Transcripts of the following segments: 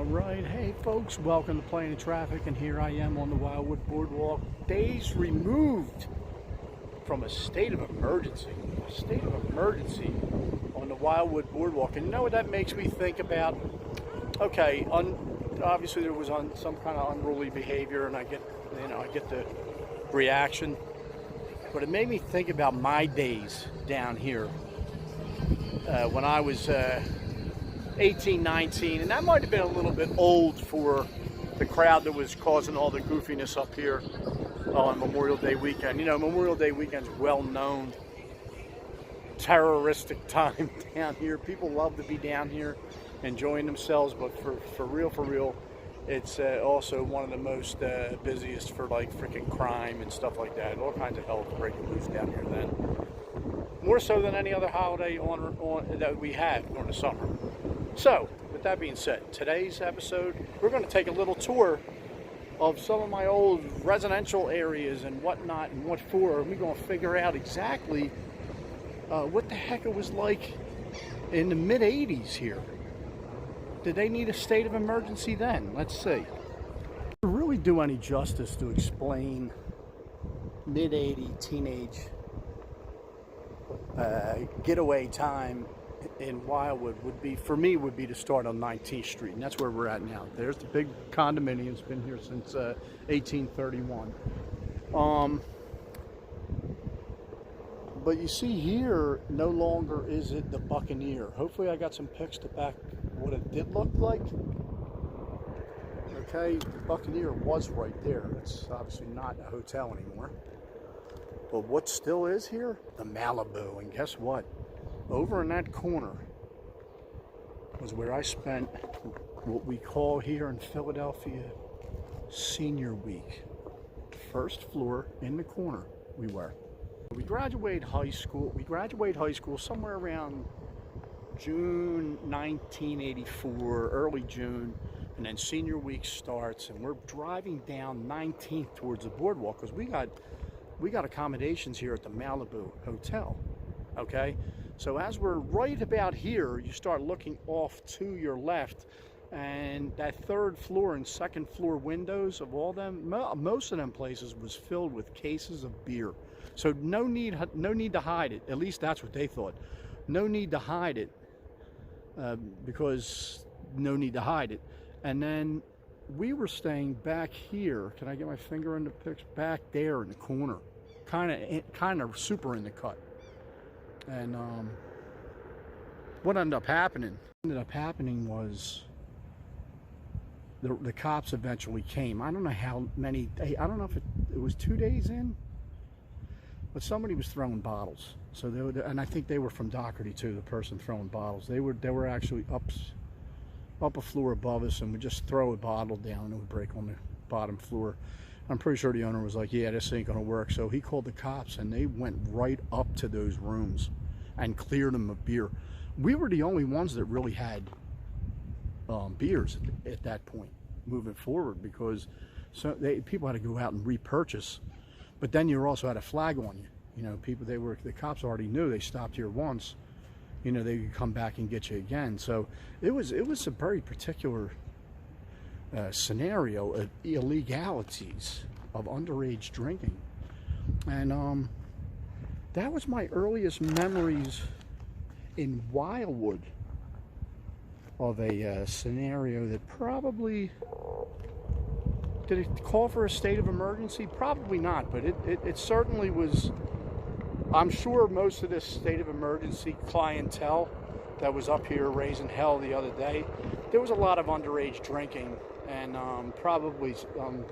Alright, hey folks, welcome to Playing in Traffic, and here I am on the Wildwood Boardwalk, days removed from a state of emergency. A state of emergency on the Wildwood Boardwalk. And you know what that makes me think about? Okay, obviously there was some kind of unruly behavior, and I get the reaction. But it made me think about my days down here when I was 18, 19, and that might have been a little bit old for the crowd that was causing all the goofiness up here on Memorial Day weekend. You know, Memorial Day weekend's well-known terroristic time down here. People love to be down here enjoying themselves, but for real, it's also one of the most busiest for like freaking crime and stuff like that. All kinds of hell breaking loose down here then. More so than any other holiday that we had during the summer. So, with that being said, today's episode, we're going to take a little tour of some of my old residential areas and whatnot and what for. And we're going to figure out exactly what the heck it was like in the mid-'80s here. Did they need a state of emergency then? Let's see. To really do any justice to explain mid-'80s teenage getaway time in Wildwood would be to start on 19th Street, and that's where we're at now. There's the big condominium. It's been here since 1831. But you see here, no longer is it the Buccaneer. Hopefully I got some pics to back what it did look like. Okay, the Buccaneer was right there. It's obviously not a hotel anymore. But what still is here? The Malibu. And guess what? Over in that corner was where I spent what we call here in Philadelphia Senior Week. First floor in the corner we were. We graduated high school somewhere around June 1984, early June, and then Senior Week starts, and we're driving down 19th towards the boardwalk because we got accommodations here at the Malibu Hotel. Okay, so as we're right about here, you start looking off to your left, and that third floor and second floor windows of all them, most of them places was filled with cases of beer. So no need to hide it. At least that's what they thought. No need to hide it because no need to hide it. And then we were staying back here. Can I get my finger in the picture? Back there in the corner, kind of super in the cut. And what ended up happening was the cops eventually came. I don't know how many. I don't know if it was 2 days in, but somebody was throwing bottles. So and I think they were from Doherty too. The person throwing bottles. They were actually up a floor above us, and would just throw a bottle down and it would break on the bottom floor. I'm pretty sure the owner was like, yeah, this ain't gonna work. So he called the cops, and they went right up to those rooms and cleared them of beer. We were the only ones that really had beers at that point moving forward, because people had to go out and repurchase. But then you also had a flag on you. You know, the cops already knew. They stopped here once. You know, they could come back and get you again. So it was a very particular scenario of illegalities of underage drinking, and that was my earliest memories in Wildwood of a scenario that probably did it call for a state of emergency? Probably not, but it certainly was. I'm sure most of this state of emergency clientele that was up here raising hell the other day, there was a lot of underage drinking, and probably going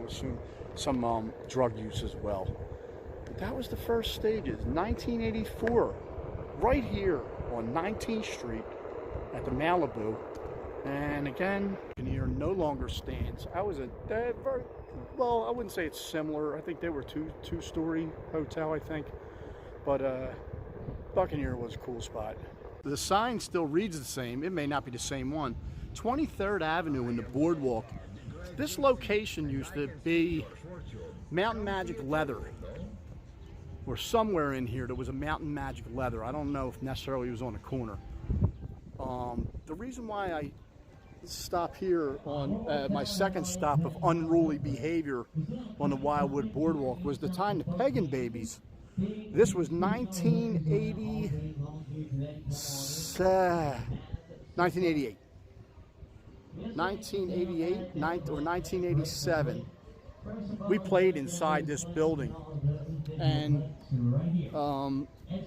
to assume some drug use as well. But that was the first stages. 1984, right here on 19th Street at the Malibu. And again, here no longer stands. I was well, I wouldn't say it's similar. I think they were two-story hotel, I think. But Buccaneer was a cool spot. The sign still reads the same. It may not be the same one. 23rd Avenue in the boardwalk. This location used to be Mountain Magic Leather, or somewhere in here there was a Mountain Magic Leather. I don't know if necessarily it was on the corner. The reason why I stop here on my second stop of unruly behavior on the Wildwood Boardwalk was the time the Pagan Babies. This was 1988. 1988 or 1987. We played inside this building, and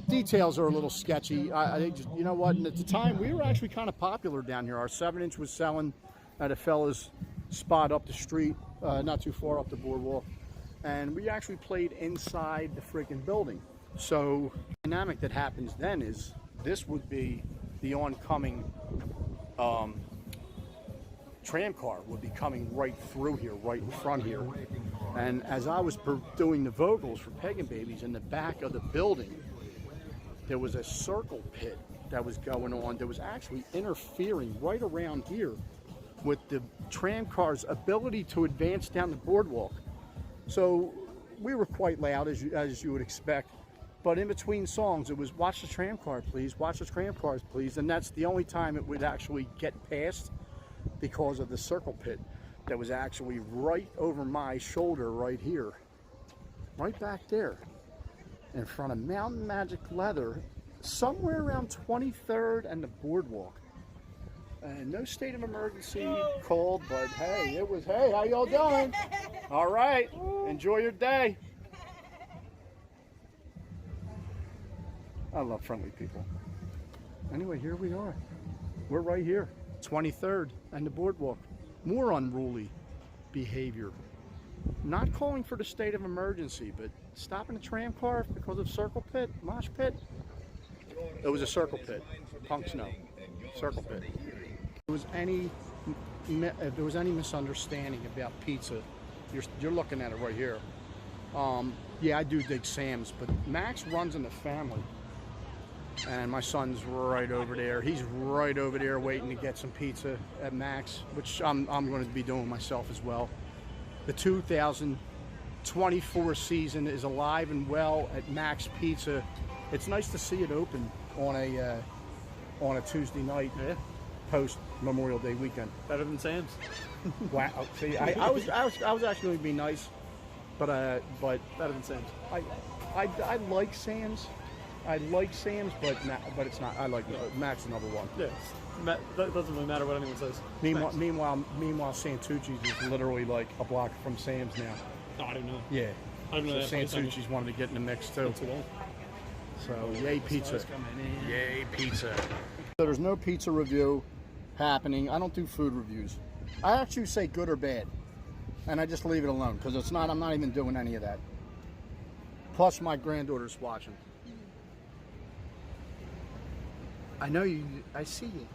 details are a little sketchy. I just, you know what? And at the time, we were actually kind of popular down here. Our 7-inch was selling at a fella's spot up the street, not too far up the boardwalk, and we actually played inside the freaking building. So the dynamic that happens then is this would be the oncoming tram car would be coming right through here, right in front here. And as I was doing the vocals for Pagan Babies, in the back of the building, there was a circle pit that was going on that was actually interfering right around here with the tram car's ability to advance down the boardwalk. So we were quite loud, as you would expect. But in between songs, it was watch the tram car, please, watch the tram cars, please. And that's the only time it would actually get past, because of the circle pit that was actually right over my shoulder right here, right back there in front of Mountain Magic Leather, somewhere around 23rd and the boardwalk. And no state of emergency called, but hey, it was, hey, how y'all doing? All right, enjoy your day. I love friendly people. Anyway, here we are. We're right here. 23rd and the boardwalk. More unruly behavior. Not calling for the state of emergency, but stopping a tram car because of circle pit, mosh pit. It was a circle pit. Punks know. Circle pit. If there was any misunderstanding about pizza, you're looking at it right here. Yeah, I do dig Sam's, but Max runs in the family. And my son's right over there. He's right over there waiting to get some pizza at Max, which I'm going to be doing myself as well. The 2024 season is alive and well at Max Pizza. It's nice to see it open on a Tuesday night, post Memorial Day weekend. Better than Sam's. Wow. See, I was actually going to be nice, but better than Sam's. I like Sam's. I like Sam's, but it's not. I like Max is number one. Yes, that doesn't really matter what anyone says. Meanwhile, Santucci's is literally like a block from Sam's now. Oh, I don't know. Yeah. I don't know. So Santucci's wanted to get in the mix too. So yay pizza! Yay pizza! So there's no pizza review happening. I don't do food reviews. I actually say good or bad, and I just leave it alone because it's not. I'm not even doing any of that. Plus, my granddaughter's watching. I know you. I see you.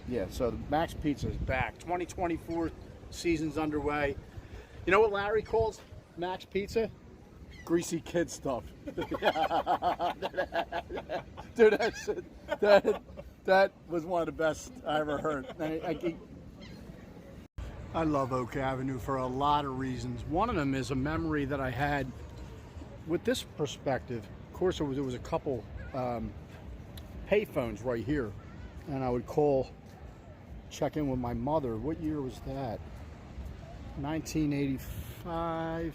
Yeah, so the Max Pizza is back. 2024 season's underway. You know what Larry calls Max Pizza? Greasy kid stuff. Dude, that was one of the best I ever heard. I love Oak Avenue for a lot of reasons. One of them is a memory that I had with this perspective. Of course, there was a couple payphones right here, and I would call, check in with my mother. What year was that? 1985,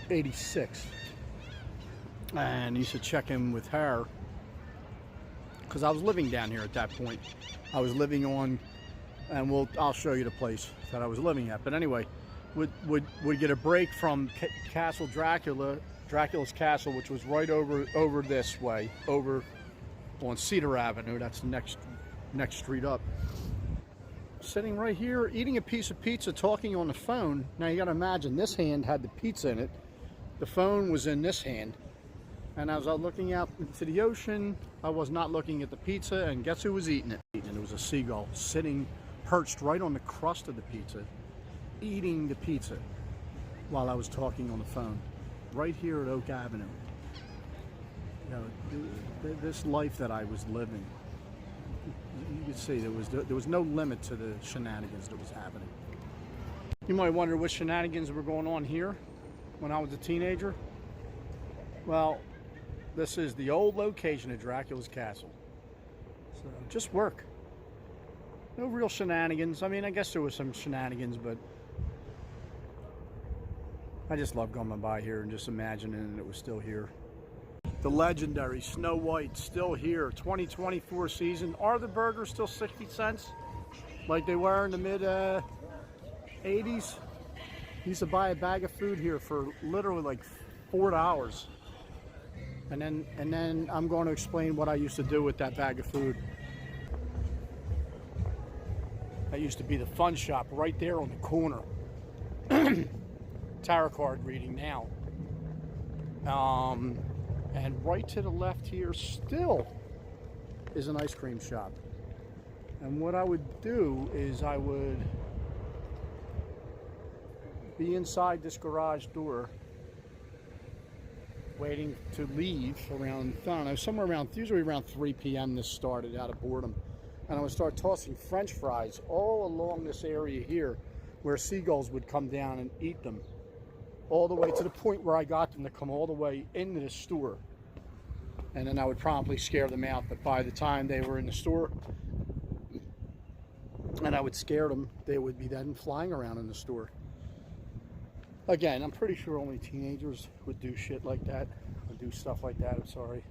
86. And I used to check in with her because I was living down here at that point. I was living on, and I'll show you the place that I was living at. But anyway, would get a break from Castle Dracula's Castle, which was right over this way, over on Cedar Avenue. That's the next street up. Sitting right here, eating a piece of pizza, talking on the phone. Now you got to imagine, this hand had the pizza in it. The phone was in this hand. And as I was looking out into the ocean, I was not looking at the pizza, and guess who was eating it? And it was a seagull sitting perched right on the crust of the pizza, eating the pizza while I was talking on the phone, right here at Oak Avenue. You know, this life that I was living, you could see there was no limit to the shenanigans that was happening. You might wonder what shenanigans were going on here when I was a teenager. Well, this is the old location of Dracula's Castle. So just work. No real shenanigans. I mean, I guess there was some shenanigans, but I just love coming by here and just imagining it was still here. The legendary Snow White, still here, 2024 season. Are the burgers still 60 cents like they were in the mid 80s? Used to buy a bag of food here for literally like $4. And then I'm going to explain what I used to do with that bag of food. That used to be the fun shop right there on the corner. Tarot card reading now. And right to the left here still is an ice cream shop. And what I would do is I would be inside this garage door waiting to leave around, I don't know, somewhere around, usually around 3 p.m. this started out of boredom. And I would start tossing French fries all along this area here where seagulls would come down and eat them. All the way to the point where I got them to come all the way into the store. And then I would promptly scare them out, but by the time they were in the store and I would scare them, they would be then flying around in the store. Again, I'm pretty sure only teenagers would do shit like that, would do stuff like that, I'm sorry.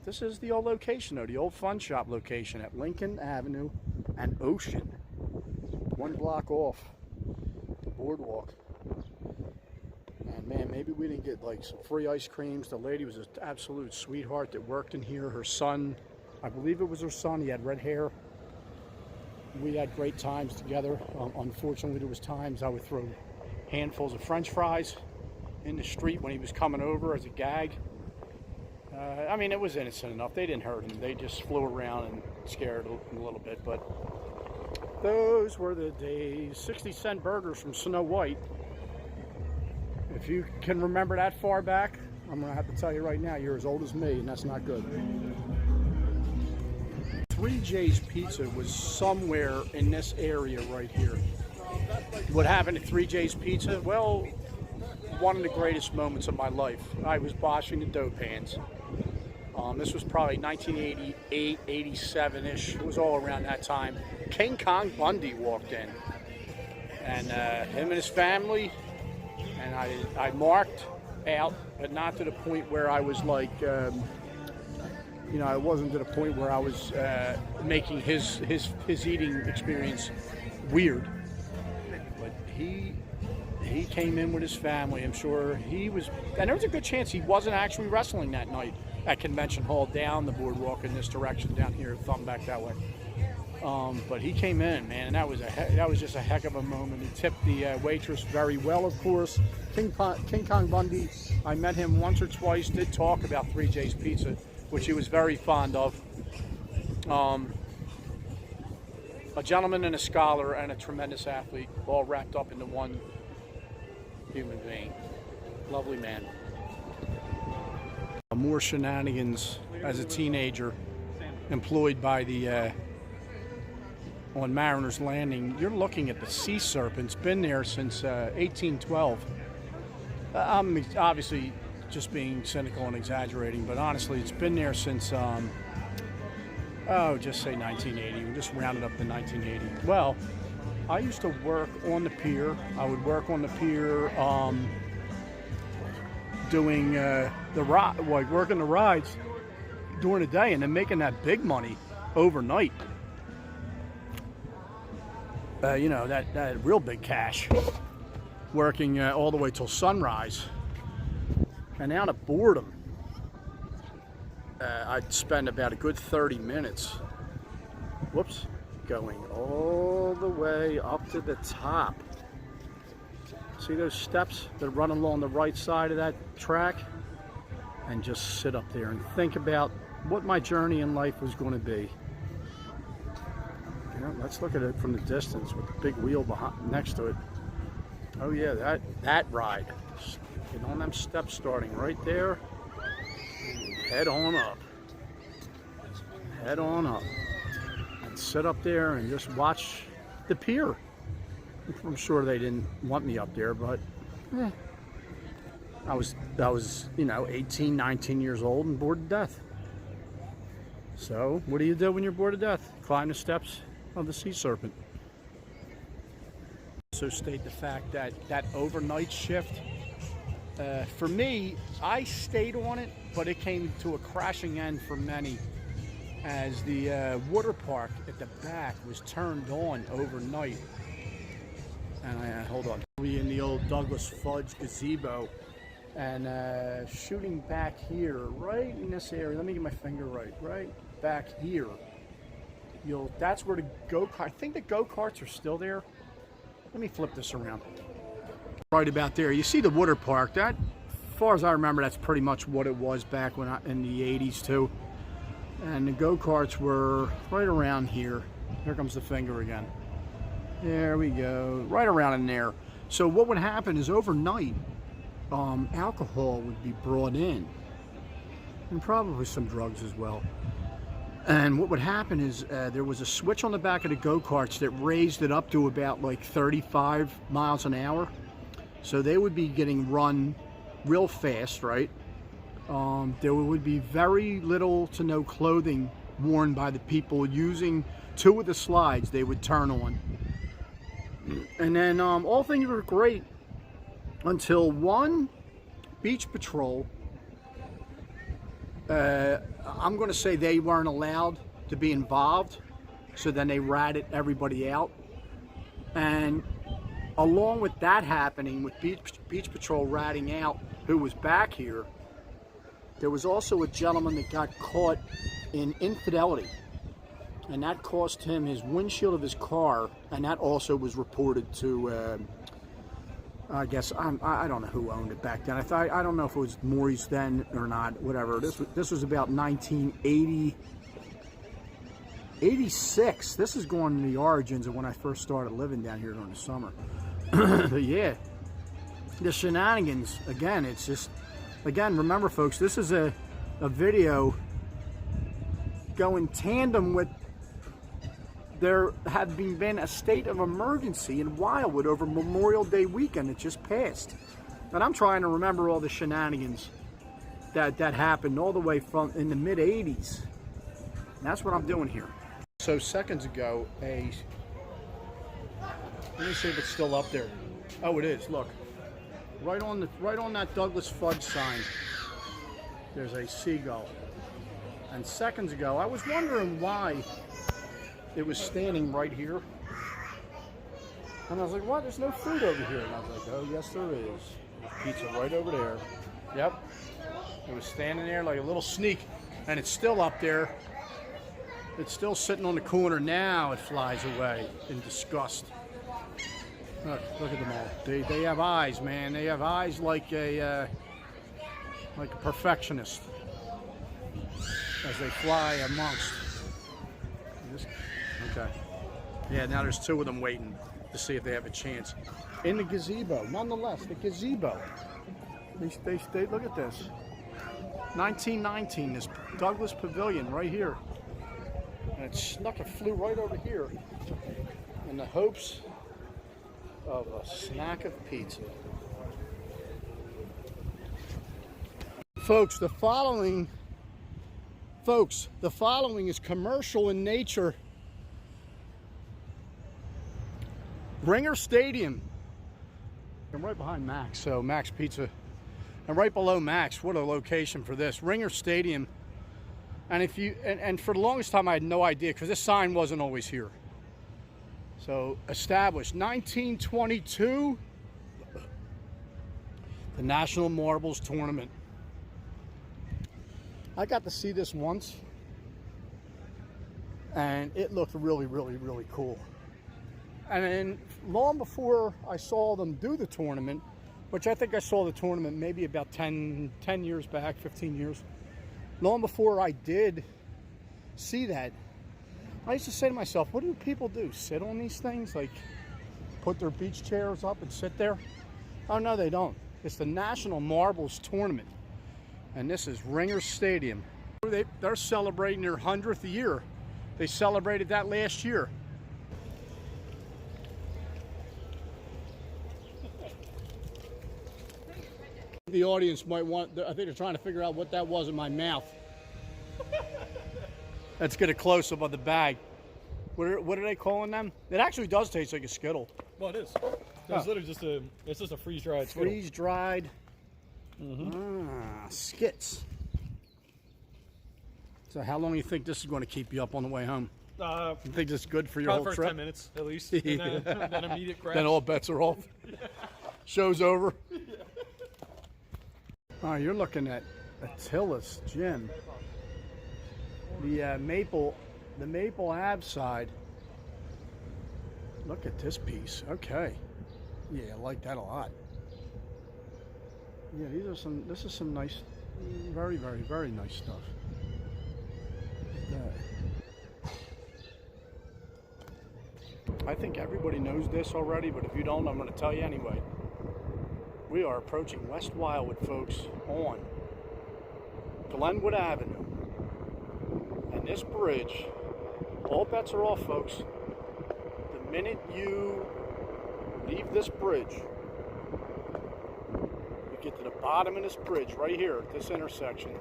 This is the old location though, the old fun shop location at Lincoln Avenue and Ocean. 1 block off the boardwalk. And man, maybe we didn't get like some free ice creams. The lady was an absolute sweetheart that worked in here. Her son, I believe it was her son, he had red hair. We had great times together. Unfortunately, there was times I would throw handfuls of French fries in the street when he was coming over as a gag. I mean, it was innocent enough. They didn't hurt him. They just flew around and scared him a little bit. But those were the days. 60-cent burgers from Snow White. If you can remember that far back, I'm going to have to tell you right now, you're as old as me, and that's not good. 3J's Pizza was somewhere in this area right here. What happened at 3J's Pizza? Well, one of the greatest moments of my life. I was washing the dough pans. This was probably 1988, 87-ish. It was all around that time. King Kong Bundy walked in. And him and his family, and I marked out, but not to the point where I was like, you know, I wasn't to the point where I was making his eating experience weird. But he came in with his family. I'm sure he was, and there was a good chance he wasn't actually wrestling that night at Convention Hall down the boardwalk in this direction down here, thumb back that way. But he came in, man, and that was just a heck of a moment. He tipped the waitress very well, of course. King Kong Bundy, I met him once or twice, did talk about 3J's Pizza, which he was very fond of. A gentleman and a scholar and a tremendous athlete, all wrapped up into one human being. Lovely man. More shenanigans as a teenager, employed by the on Mariner's Landing. You're looking at the sea serpent. It's been there since 1812. I'm obviously just being cynical and exaggerating, but honestly, it's been there since, just say 1980. We just rounded up to 1980. Well, I used to work on the pier. I would work on the pier doing working the rides during the day and then making that big money overnight. You know, that real big cash, working all the way till sunrise. And out of boredom, I'd spend about a good 30 minutes, going all the way up to the top. See those steps that run along the right side of that track? And just sit up there and think about what my journey in life was going to be. You know, let's look at it from the distance with the big wheel next to it. Oh yeah, that ride. Get on them steps starting right there. Head on up. Head on up. And sit up there and just watch the pier. I'm sure they didn't want me up there, but I was, you know, 18, 19 years old and bored to death. So, what do you do when you're bored to death? Climb the steps of the sea serpent. Also state the fact that that overnight shift, for me, I stayed on it, but it came to a crashing end for many, as the water park at the back was turned on overnight. And hold on, we in the old Douglas Fudge gazebo, and shooting back here, right in this area. Let me get my finger right back here. That's where the go-kart. I think the go-karts are still there. Let me flip this around. Right about there, you see the water park. That, as far as I remember, that's pretty much what it was back when in the 80s too. And the go-karts were right around here. Here comes the finger again. There we go, right around in there. So what would happen is overnight, alcohol would be brought in, and probably some drugs as well. And what would happen is there was a switch on the back of the go-karts that raised it up to about like 35 miles an hour. So they would be getting run real fast, right? There would be very little to no clothing worn by the people using two of the slides they would turn on. And then all things were great until one beach patrol, I'm going to say they weren't allowed to be involved, so then they ratted everybody out. And along with that happening, with beach patrol ratting out who was back here, there was also a gentleman that got caught in infidelity, and that cost him his windshield of his car, and that also was reported to I guess I don't know who owned it back then. I don't know if it was Maury's then or not. Whatever. This was about 86. This is going to the origins of when I first started living down here during the summer. But yeah, the Shenanigans again. It's just, again, remember, folks, this is a video going tandem with there had been a state of emergency in Wildwood over Memorial Day weekend that just passed. And I'm trying to remember all the shenanigans that happened all the way from in the mid-80s. And that's what I'm doing here. So seconds ago, let me see if it's still up there. Oh, it is. Look, right on that Douglas Fudge sign, there's a seagull. And seconds ago, I was wondering why it was standing right here. And I was like, what? There's no food over here. And I was like, oh, yes, there is. There's pizza right over there. Yep. It was standing there like a little sneak. And it's still up there. It's still sitting on the corner. Now it flies away in disgust. Look at them all. They have eyes, man. They have eyes like a perfectionist as they fly amongst. Okay. Yeah, now there's two of them waiting to see if they have a chance. In the gazebo, nonetheless, the gazebo. They look at this. 1919, this Douglas Pavilion right here. And it snuck and flew right over here in the hopes of a snack of pizza. Folks, the following is commercial in nature. Ringer Stadium. I'm right behind Max, so Max Pizza. And right below Max, what a location for this. Ringer Stadium. And if you and for the longest time I had no idea, because this sign wasn't always here. So established 1922, the National Marbles Tournament. I got to see this once, and it looked really, really, really cool. And then long before I saw them do the tournament, which I think I saw the tournament maybe about 10 years back, 15 years. Long before I did see that, I used to say to myself, what do people do? Sit on these things? Like put their beach chairs up and sit there? Oh, no, they don't. It's the National Marbles Tournament. And this is Ringer Stadium. They're celebrating their 100th year. They celebrated that last year. The audience might want, I think they're trying to figure out what that was in my mouth. Let's get a close-up of the bag. What are they calling them? It actually does taste like a Skittle. Well, it is. It's literally just a freeze-dried Skittle. Freeze-dried skits. So how long do you think this is going to keep you up on the way home? You think this is good for your whole First trip? 10 minutes, at least. And then immediate crash. Then all bets are off. Show's over. Oh, you're looking at Attila's Gym. The Maple Ave side. Look at this piece. Okay. Yeah, I like that a lot. Yeah, this is some nice, very, very, very nice stuff. I think everybody knows this already, but if you don't, I'm going to tell you anyway. We are approaching West Wildwood, folks, on Glenwood Avenue. And this bridge, all bets are off, folks. The minute you leave this bridge, you get to the bottom of this bridge right here at this intersection.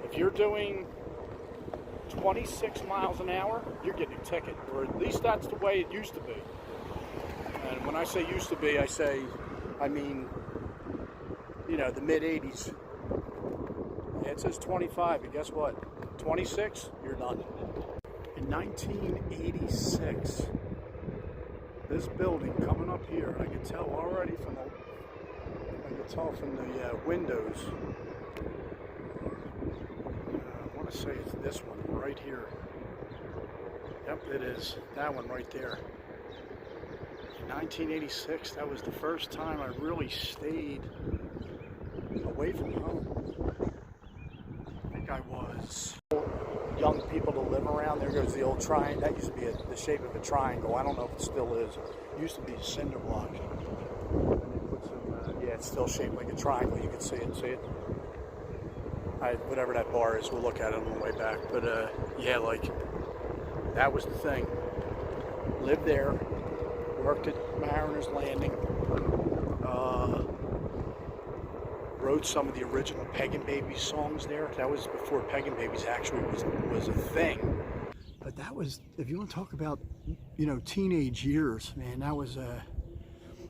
If you're doing 26 miles an hour, you're getting a ticket, or at least that's the way it used to be. And when I say used to be, I mean, you know, the mid-80s. It says 25, but guess what? 26, you're done. In 1986, this building coming up here, I can tell already from the windows. I want to say it's this one right here. Yep, it is. That one right there. In 1986, that was the first time I really stayed away from home. I think I was young people to live around. There goes the old triangle. That used to be the shape of a triangle. I don't know if it still is. It used to be a cinder block. And they put some, yeah, it's still shaped like a triangle. You can see it. See it? Whatever that bar is, we'll look at it on the way back. But yeah, like that was the thing. Lived there, worked at Mariners Landing, wrote some of the original Peg and Babies songs there. That was before Peg and Babies actually was a thing. But that was, if you want to talk about, you know, teenage years, man, that was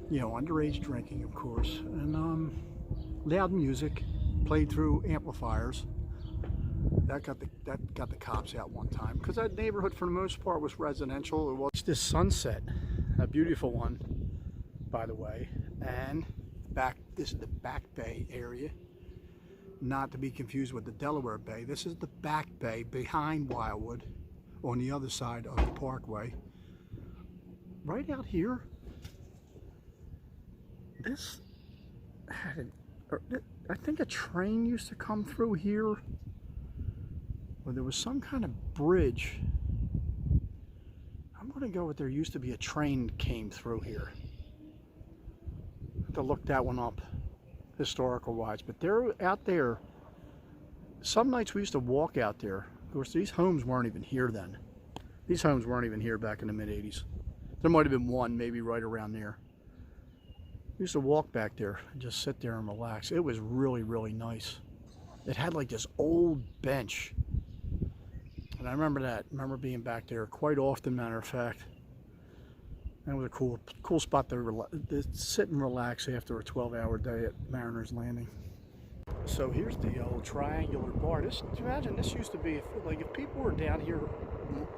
you know, underage drinking, of course, and loud music. Played through amplifiers. That got the cops out one time, because that neighborhood for the most part was residential. It was this sunset, a beautiful one, by the way. And this is the Back Bay area, not to be confused with the Delaware Bay. This is the Back Bay behind Wildwood, on the other side of the Parkway. Right out here, this had I think a train used to come through here, or there was some kind of bridge. I'm going to go with there used to be a train that came through here. I have to look that one up, historical wise. But they're out there. Some nights we used to walk out there. Of course, these homes weren't even here then. These homes weren't even here back in the mid-80s. There might have been one, maybe right around there. We used to walk back there and just sit there and relax. It was really, really nice. It had like this old bench. And I remember that. I remember being back there quite often, matter of fact. That was a cool spot to sit and relax after a 12-hour day at Mariners Landing. So here's the old triangular bar. Imagine this used to be, if people were down here,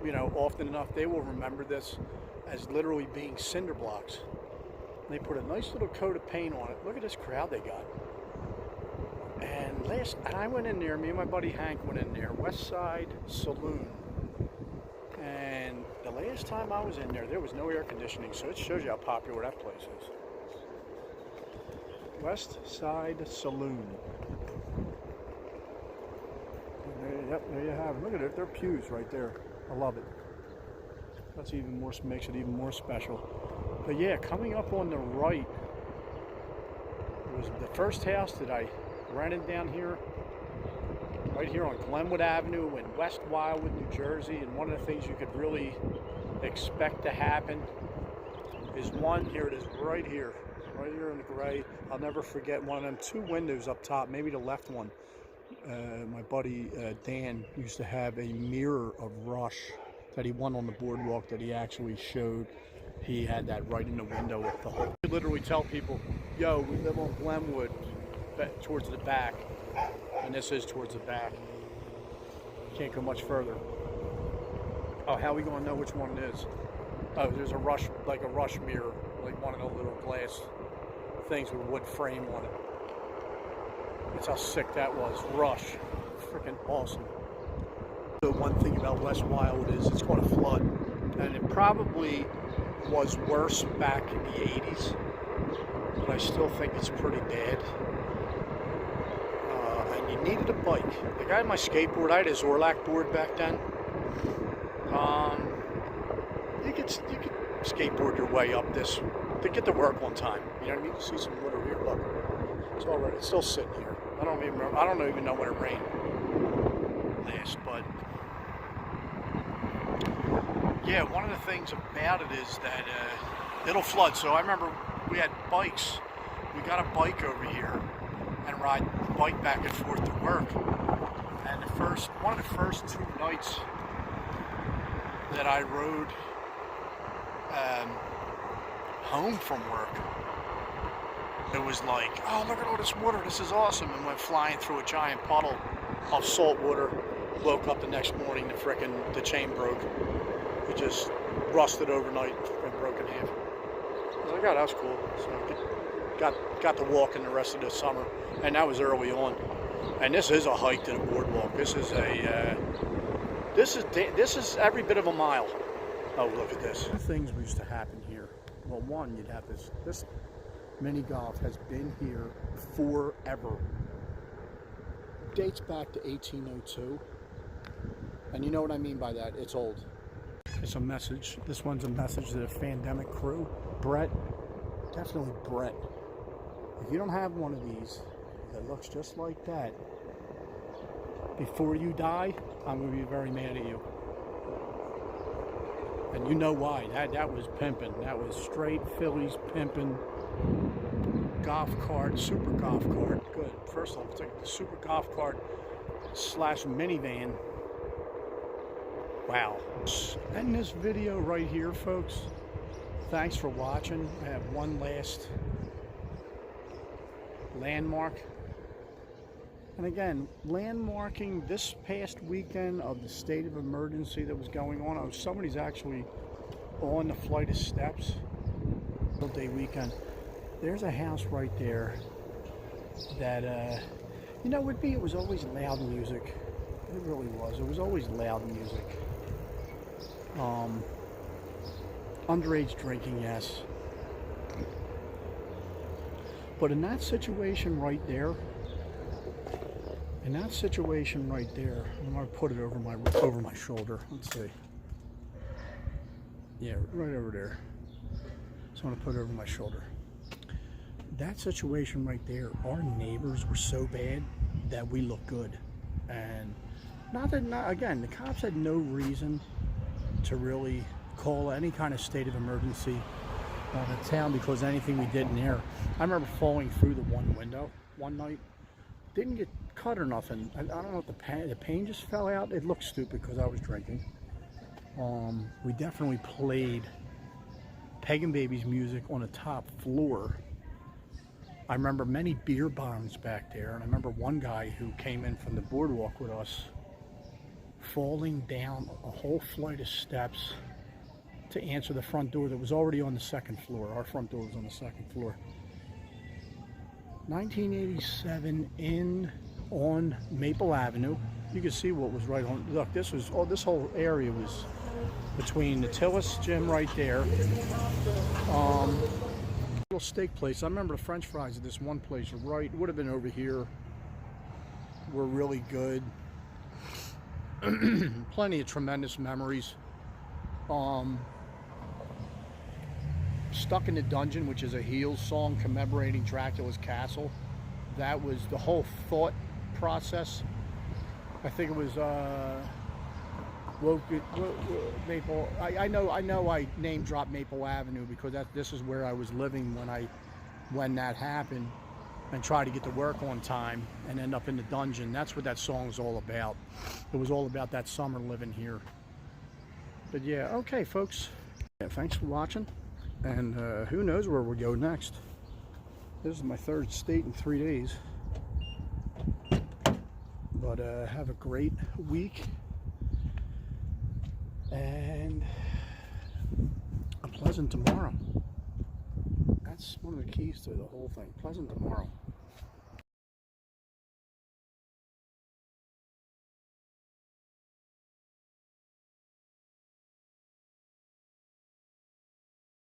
you know, often enough, they will remember this as literally being cinder blocks. They put a nice little coat of paint on it. Look at this crowd they got. And I went in there, me and my buddy Hank went in there, West Side Saloon. And the last time I was in there was no air conditioning, so it shows you how popular that place is. West Side Saloon. Yep, there you have it. Look at it, they're pews right there. I love it. That's even more, makes it even more special. But yeah, coming up on the right was the first house that I rented down here, right here on Glenwood Avenue in West Wildwood, New Jersey. And one of the things you could really expect to happen is here it is right here in the gray. I'll never forget one of them two windows up top, maybe the left one. My buddy Dan used to have a mirror of Rush that he won on the boardwalk that he actually showed. He had that right in the window of the whole. I literally tell people, yo, we live on Glenwood, towards the back, and this is towards the back. Can't go much further. Oh, how are we gonna know which one it is? Oh, there's a rush, like a rush mirror, like one of the little glass things with a wood frame on it. That's how sick that was. Rush, freaking awesome. The one thing about West Wildwood is it's going to flood, and it probably was worse back in the 80s, but I still think it's pretty bad. And you needed a bike. Like I had my skateboard, I had a Zorlak board back then. You could skateboard your way up this to get to work on time. You know what I mean? You see some water here. Look, it's already. It's still sitting here. I don't even remember. I don't even know when it rained last, but yeah, one of the things about it is that it'll flood. So I remember we had bikes. We got a bike over here and ride the bike back and forth to work. And one of the first 2 nights that I rode home from work, it was like, oh, look at all this water, this is awesome, and went flying through a giant puddle of salt water. Woke up the next morning, the chain broke. It just rusted overnight and broke in half. I was like, oh, that was cool. So got to walk in the rest of the summer, and that was early on. And this is a hike to the boardwalk. This is every bit of a mile. Oh, look at this. Two things used to happen here. Well, one, you'd have this mini golf has been here forever. Dates back to 1802. And you know what I mean by that. It's old. It's a message. This one's a message to the Fandemic crew. Brett, definitely Brett. If you don't have one of these that looks just like that, before you die, I'm going to be very mad at you. And you know why. That was pimping. That was straight Phillies pimping. Golf cart, super golf cart. Good. First off, it's like the super golf cart / minivan. Wow. And this video right here, folks. Thanks for watching. I have one last landmark. And again, landmarking this past weekend of the state of emergency that was going on. Somebody's actually on the flight of steps. All day weekend. There's a house right there that, you know, it was always loud music. It really was. It was always loud music. Underage drinking, yes. But in that situation right there, I'm going to put it over my shoulder. Let's see. Yeah, right over there. So I'm going to put it over my shoulder. That situation right there, our neighbors were so bad that we look good. And again, the cops had no reason to really call any kind of state of emergency on the town because anything we did in there. I remember falling through the one window one night. Didn't get cut or nothing. I don't know if the pane just fell out. It looked stupid because I was drinking. We definitely played Pagan Babies music on the top floor. I remember many beer bongs back there, and I remember one guy who came in from the boardwalk with us falling down a whole flight of steps to answer the front door that was already on the second floor. Our front door was on the second floor. 1987 on Maple Avenue. You can see what was right on. Look, this whole area was between the Tillis gym right there. Little steak place. I remember the French fries at this one place right. Would have been over here. Were really good. Plenty of tremendous memories. Stuck in the Dungeon, which is a Heels song commemorating Dracula's castle. That was the whole thought process. I think it was Maple. I know I name dropped Maple Avenue because this is where I was living when that happened, and try to get to work on time and end up in the dungeon. That's what that song's all about. It was all about that summer living here. But yeah, okay, folks. Yeah, thanks for watching. And who knows where we'll go next. This is my third state in 3 days. But have a great week. And a pleasant tomorrow. That's one of the keys to the whole thing. Pleasant tomorrow.